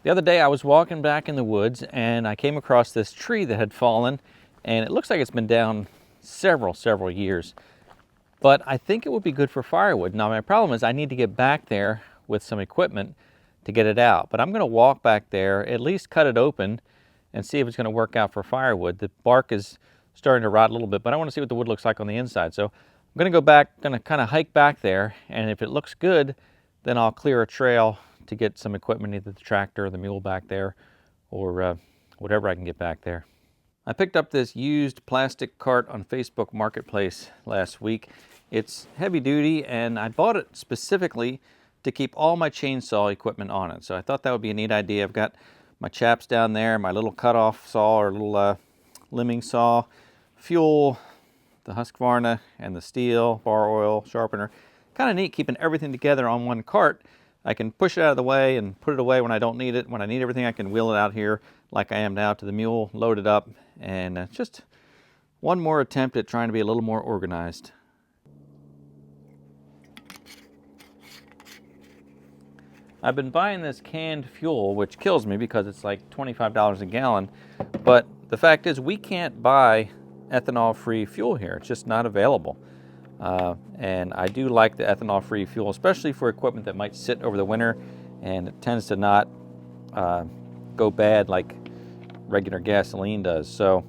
The other day I was walking back in the woods and I came across this tree that had fallen, and it looks like it's been down several years. But I think it would be good for firewood. Now my problem is I need to get back there with some equipment to get it out. But I'm going to walk back there, at least cut it open, and see if it's going to work out for firewood. The bark is starting to rot a little bit, but I want to see what the wood looks like on the inside. So I'm going to go back, going to kind of hike back there, and if it looks good, then I'll clear a trail to get some equipment, either the tractor or the mule back there, or whatever I can get back there. I picked up this used plastic cart on Facebook Marketplace last week. It's heavy duty, and I bought it specifically to keep all my chainsaw equipment on it. So I thought that would be a neat idea. I've got my chaps down there, my little cutoff saw or little limbing saw, fuel, the Husqvarna, and the steel, bar oil, sharpener. Kind of neat keeping everything together on one cart. I can push it out of the way and put it away when I don't need it. When I need everything, I can wheel it out here like I am now to the mule, load it up, and just one more attempt at trying to be a little more organized. I've been buying this canned fuel, which kills me because it's like $25 a gallon, but the fact is we can't buy ethanol-free fuel here. It's just not available. And I do like the ethanol-free fuel, especially for equipment that might sit over the winter, and it tends to not go bad like regular gasoline does. So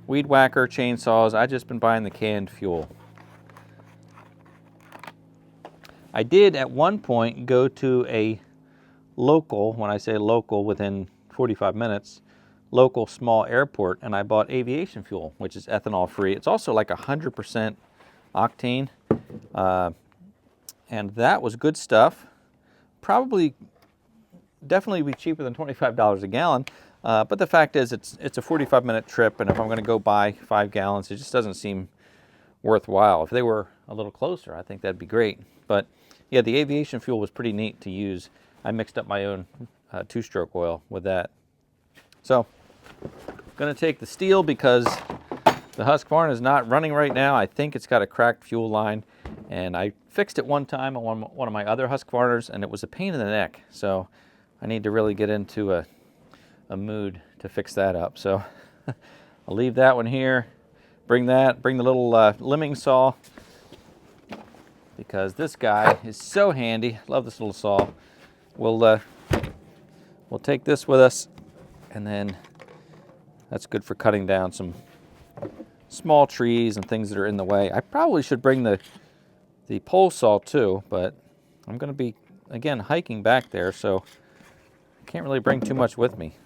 weed whacker, chainsaws, I've just been buying the canned fuel. I did at one point go to a local, when I say local, within 45 minutes, local small airport, and I bought aviation fuel, which is ethanol free. It's also like 100% octane, and that was good stuff. Definitely be cheaper than $25 a gallon, but the fact is it's a 45-minute trip, and if I'm going to go buy 5 gallons, it just doesn't seem worthwhile. If they were a little closer, I think that'd be great. But yeah, the aviation fuel was pretty neat to use. I mixed up my own two-stroke oil with that. So I'm going to take the steel because the Husqvarna is not running right now. I think it's got a cracked fuel line, and I fixed it one time on one of my other Husqvarnas, and it was a pain in the neck. So I need to really get into a mood to fix that up. So I'll leave that one here. Bring the little limbing saw, because this guy is so handy. Love this little saw. We'll take this with us, and then that's good for cutting down some small trees and things that are in the way. I probably should bring the pole saw too, but I'm going to be, again, hiking back there, so I can't really bring too much with me.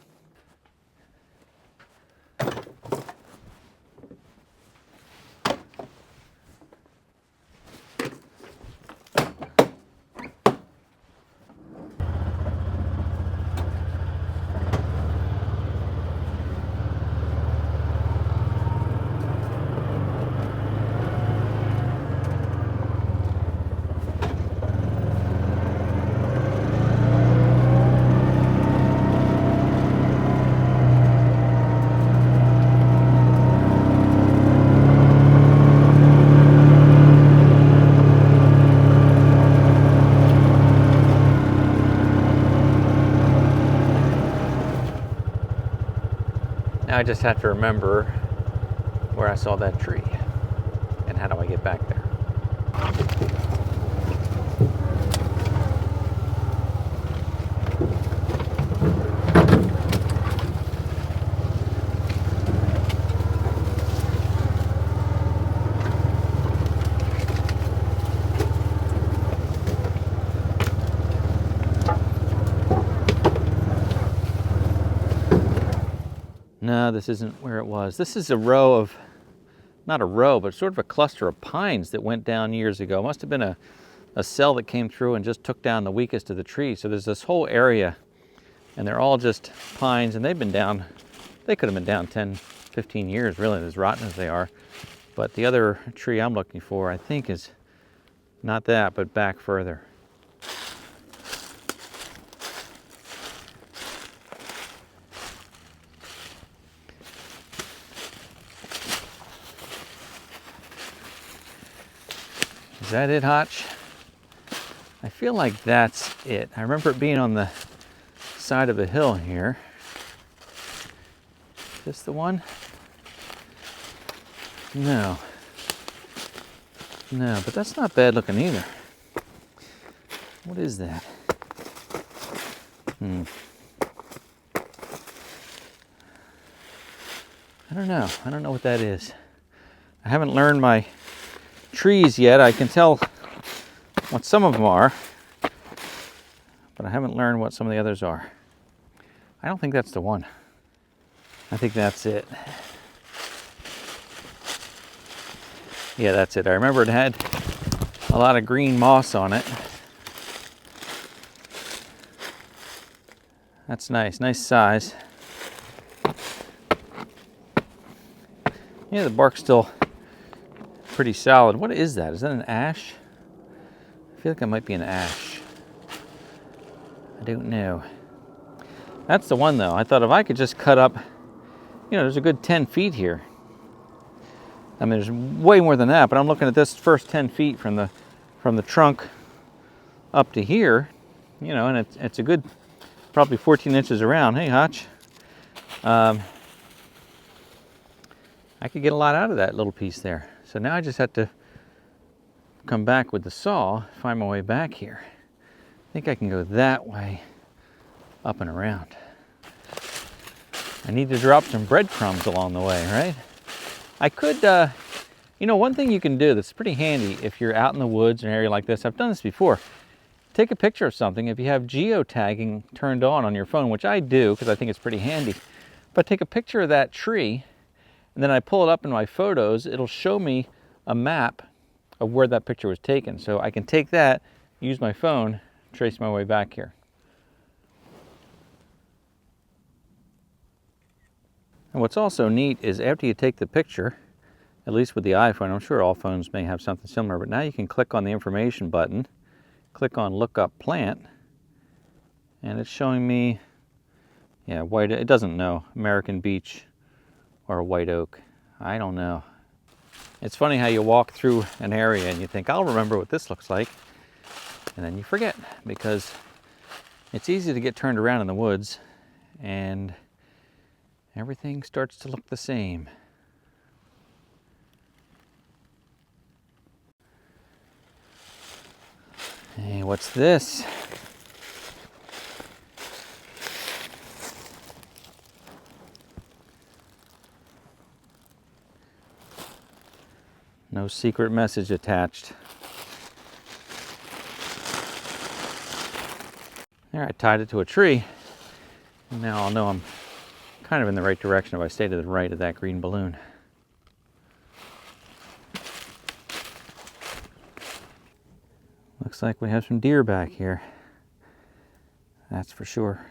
Now I just have to remember where I saw that tree and how do I get back there. No, this isn't where it was. This is a row of, not a row, but sort of a cluster of pines that went down years ago. It must have been a cell that came through and just took down the weakest of the trees. So there's this whole area, and they're all just pines, and they've been down, they could have been down 10, 15 years, really, as rotten as they are. But the other tree I'm looking for, I think, is not that, but back further. Is that it, Hotch? I feel like that's it. I remember it being on the side of a hill here. Is this the one? No. No, but that's not bad looking either. What is that? I don't know. I don't know what that is. I haven't learned my trees yet. I can tell what some of them are, but I haven't learned what some of the others are. I don't think that's the one. I think that's it. Yeah, that's it. I remember it had a lot of green moss on it. That's nice. Nice size. Yeah, the bark's still pretty solid. What is that? Is that an ash? I feel like that might be an ash. I don't know. That's the one though. I thought if I could just cut up, you know, there's a good 10 feet here. I mean, there's way more than that, but I'm looking at this first 10 feet from the trunk up to here, you know, and it's a good, probably 14 inches around. Hey, Hotch. I could get a lot out of that little piece there. So now I just have to come back with the saw, find my way back here. I think I can go that way, up and around. I need to drop some breadcrumbs along the way, right? I could, you know, one thing you can do that's pretty handy if you're out in the woods in an area like this, I've done this before, take a picture of something. If you have geotagging turned on your phone, which I do because I think it's pretty handy, but take a picture of that tree, and then I pull it up in my photos, it'll show me a map of where that picture was taken. So I can take that, use my phone, trace my way back here. And what's also neat is after you take the picture, at least with the iPhone, I'm sure all phones may have something similar, but now you can click on the information button, click on look up plant, and it's showing me, yeah, white, it doesn't know, American beech or a white oak. I don't know. It's funny how you walk through an area and you think, I'll remember what this looks like, and then you forget, because it's easy to get turned around in the woods and everything starts to look the same. Hey, what's this? No secret message attached. There, I tied it to a tree. And now I'll know I'm kind of in the right direction if I stay to the right of that green balloon. Looks like we have some deer back here. That's for sure.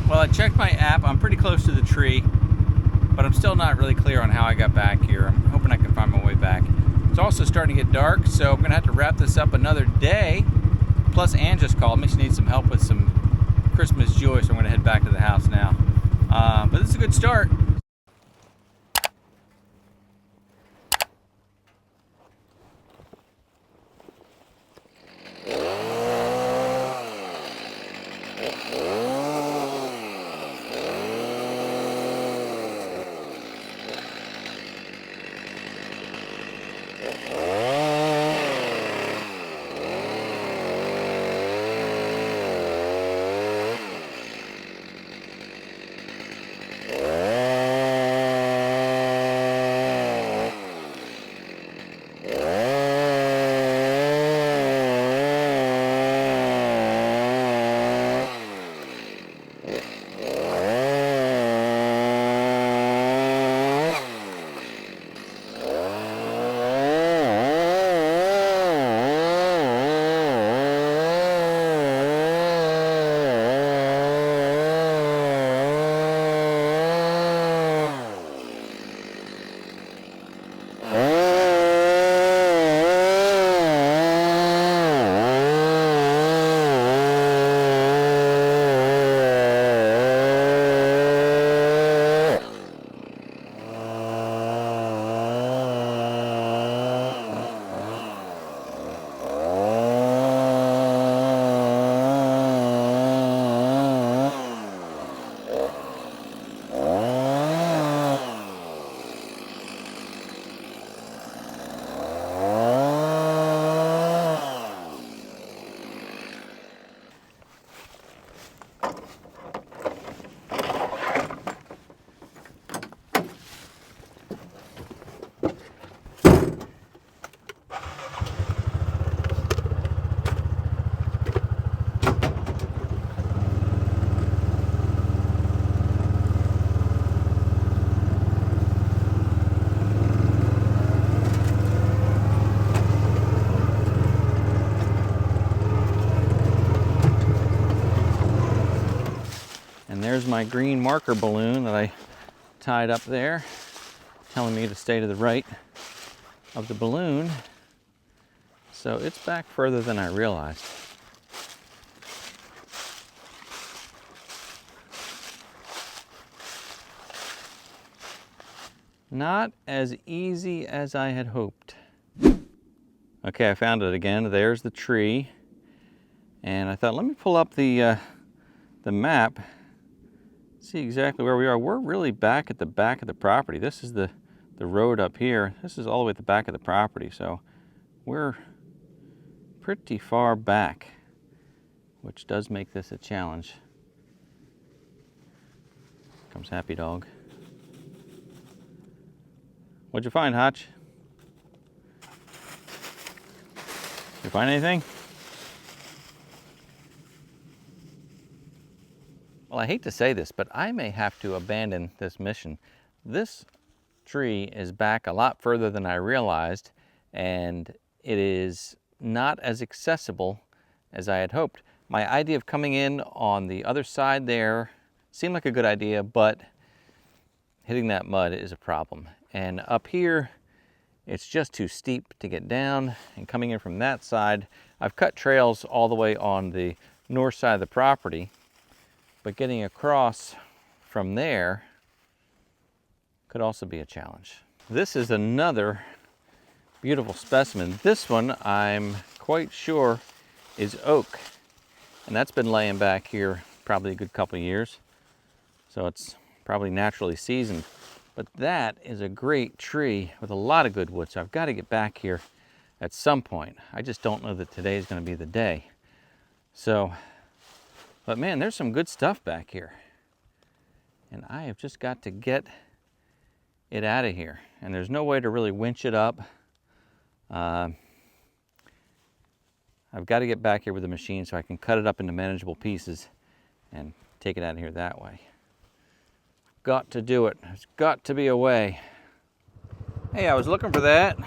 Well, I checked my app. I'm pretty close to the tree, but I'm still not really clear on how I got back here. I'm hoping I can find my way back. It's also starting to get dark, so I'm gonna have to wrap this up another day. Plus, Ann just called me. She needs some help with some Christmas joy, so I'm gonna head back to the house now. But this is a good start. There's my green marker balloon that I tied up there, telling me to stay to the right of the balloon. So it's back further than I realized. Not as easy as I had hoped. Okay, I found it again. There's the tree. And I thought, let me pull up the map, see exactly where we are. We're really back at the back of the property. This is the road up here. This is all the way at the back of the property, so we're pretty far back, which does make this a challenge. Comes Happy Dog. What'd you find, Hotch? You find anything? Well, I hate to say this, but I may have to abandon this mission. This tree is back a lot further than I realized, and it is not as accessible as I had hoped. My idea of coming in on the other side there seemed like a good idea, but hitting that mud is a problem. And up here, it's just too steep to get down, and coming in from that side, I've cut trails all the way on the north side of the property, but getting across from there could also be a challenge. This is another beautiful specimen. This one I'm quite sure is oak, and that's been laying back here probably a good couple of years, so it's probably naturally seasoned. But that is a great tree with a lot of good wood, so I've got to get back here at some point. I just don't know that today is going to be the day. So, but man, there's some good stuff back here. And I have just got to get it out of here. And there's no way to really winch it up. I've got to get back here with the machine so I can cut it up into manageable pieces and take it out of here that way. Got to do it. There's got to be a way. Hey, I was looking for that.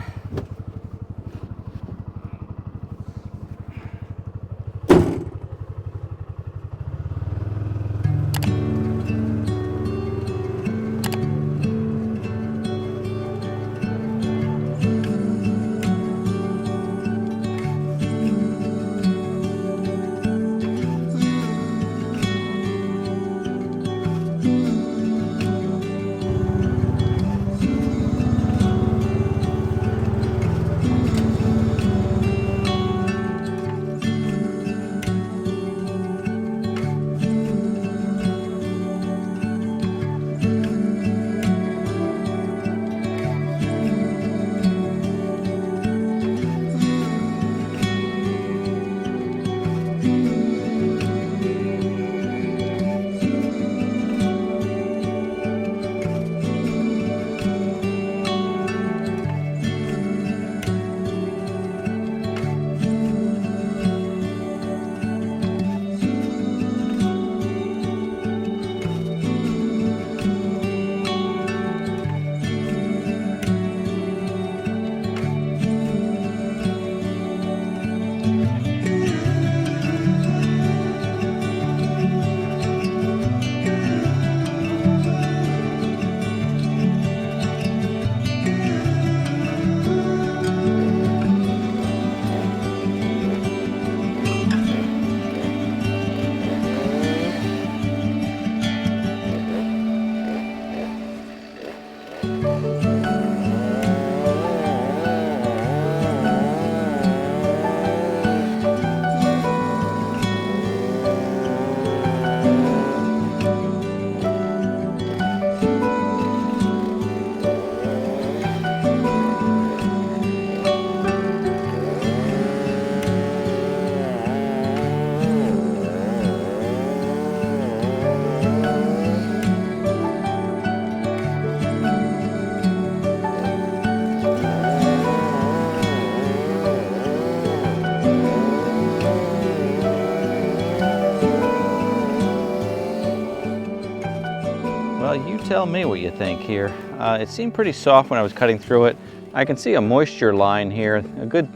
tell me what you think here. It seemed pretty soft when I was cutting through it. I can see a moisture line here, a good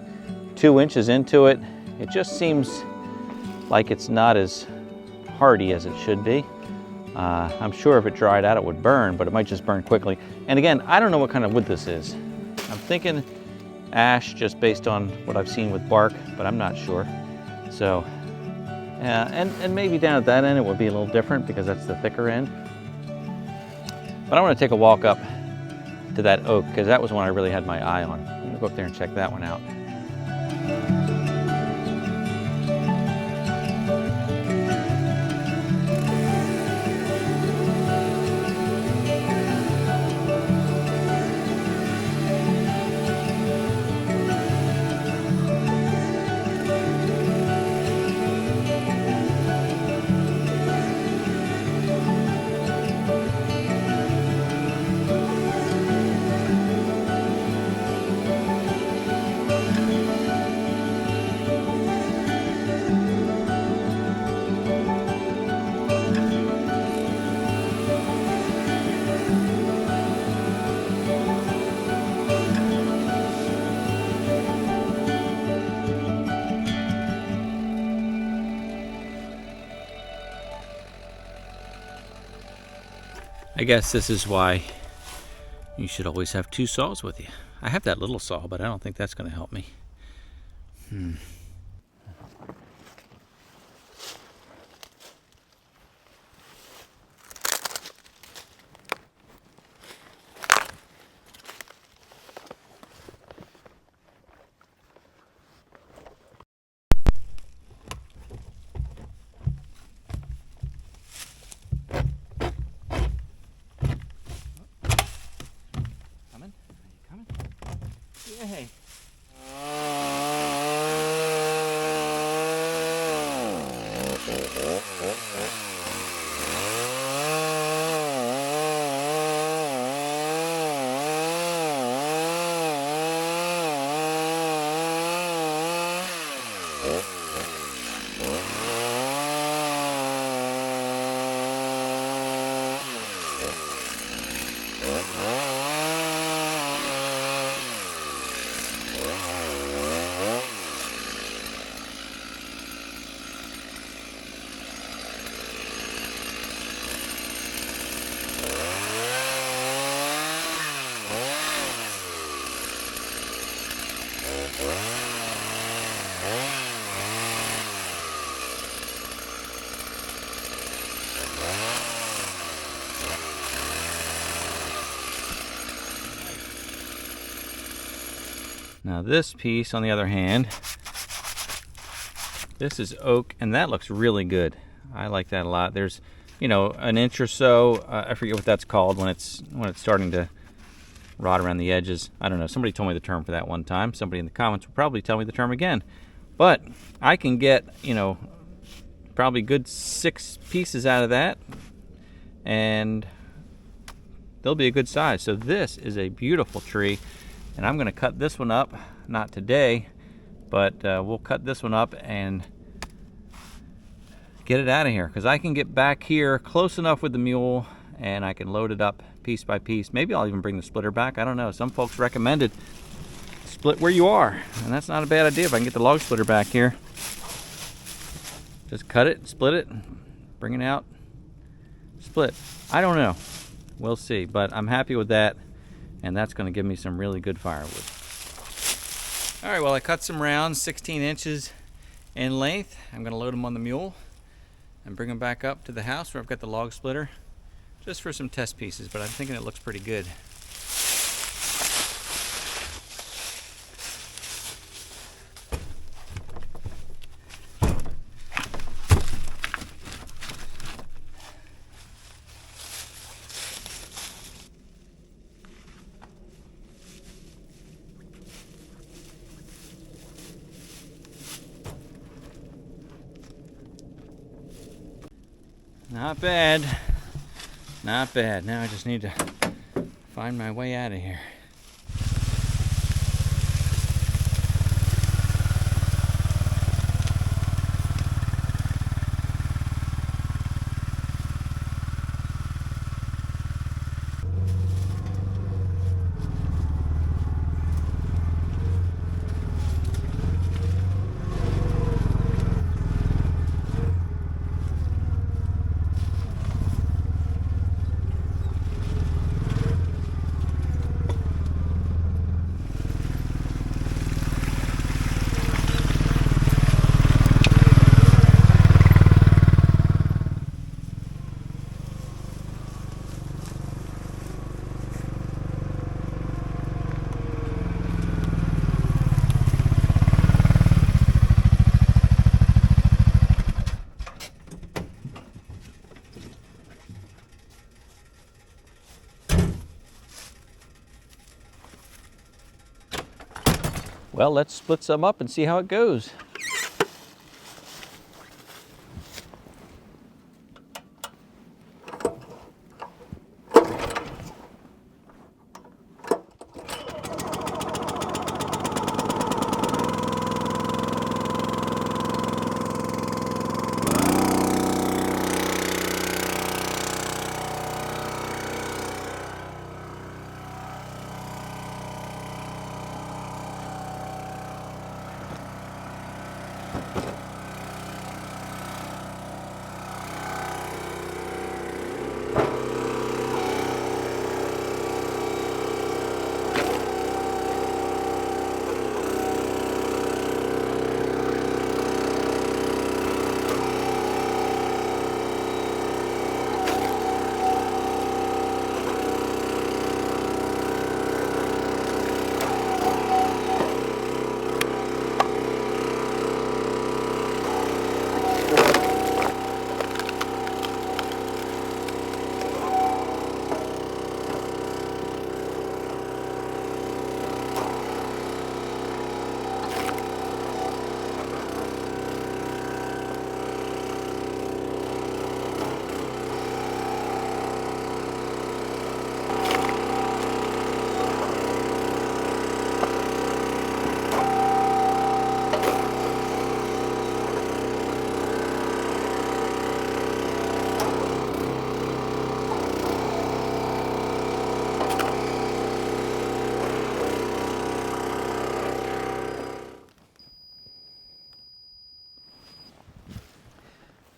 2 inches into it. It just seems like it's not as hardy as it should be. I'm sure if it dried out it would burn, but it might just burn quickly. And again, I don't know what kind of wood this is. I'm thinking ash just based on what I've seen with bark, but I'm not sure. So, and maybe down at that end it would be a little different because that's the thicker end. But I want to take a walk up to that oak because that was one I really had my eye on. I'm going to go up there and check that one out. I guess this is why you should always have 2 saws with you. I have that little saw, but I don't think that's going to help me. Yay. Now this piece, on the other hand, this is oak, and that looks really good. I like that a lot. There's, you know, an inch or so. I forget what that's called when it's starting to rot around the edges. I don't know. Somebody told me the term for that one time. Somebody in the comments will probably tell me the term again. But I can get, you know, probably good 6 pieces out of that, and they'll be a good size. So this is a beautiful tree. And I'm going to cut this one up, not today, but we'll cut this one up and get it out of here. Because I can get back here close enough with the mule and I can load it up piece by piece. Maybe I'll even bring the splitter back. I don't know. Some folks recommended split where you are. And that's not a bad idea if I can get the log splitter back here. Just cut it, split it, bring it out, split. I don't know. We'll see. But I'm happy with that. And that's going to give me some really good firewood. All right, well, I cut some rounds, 16 inches in length. I'm going to load them on the mule and bring them back up to the house where I've got the log splitter, just for some test pieces, but I'm thinking it looks pretty good. Not bad, not bad. Now I just need to find my way out of here. Well, let's split some up and see how it goes.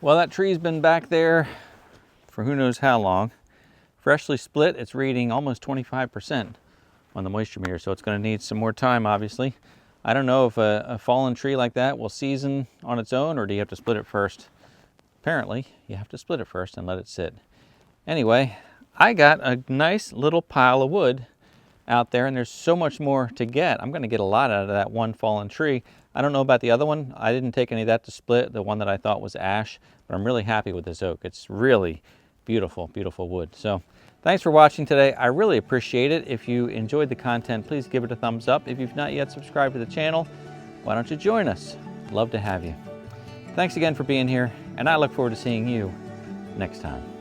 Well, that tree's been back there for who knows how long. Freshly split, it's reading almost 25% on the moisture meter, so it's going to need some more time, obviously. I don't know if a fallen tree like that will season on its own, or do you have to split it first? Apparently, you have to split it first and let it sit. Anyway, I got a nice little pile of wood out there, and there's so much more to get. I'm going to get a lot out of that one fallen tree. I don't know about the other one. I didn't take any of that to split, the one that I thought was ash, but I'm really happy with this oak. It's really beautiful, beautiful wood. So thanks for watching today. I really appreciate it. If you enjoyed the content, please give it a thumbs up. If you've not yet subscribed to the channel, why don't you join us? Love to have you. Thanks again for being here, and I look forward to seeing you next time.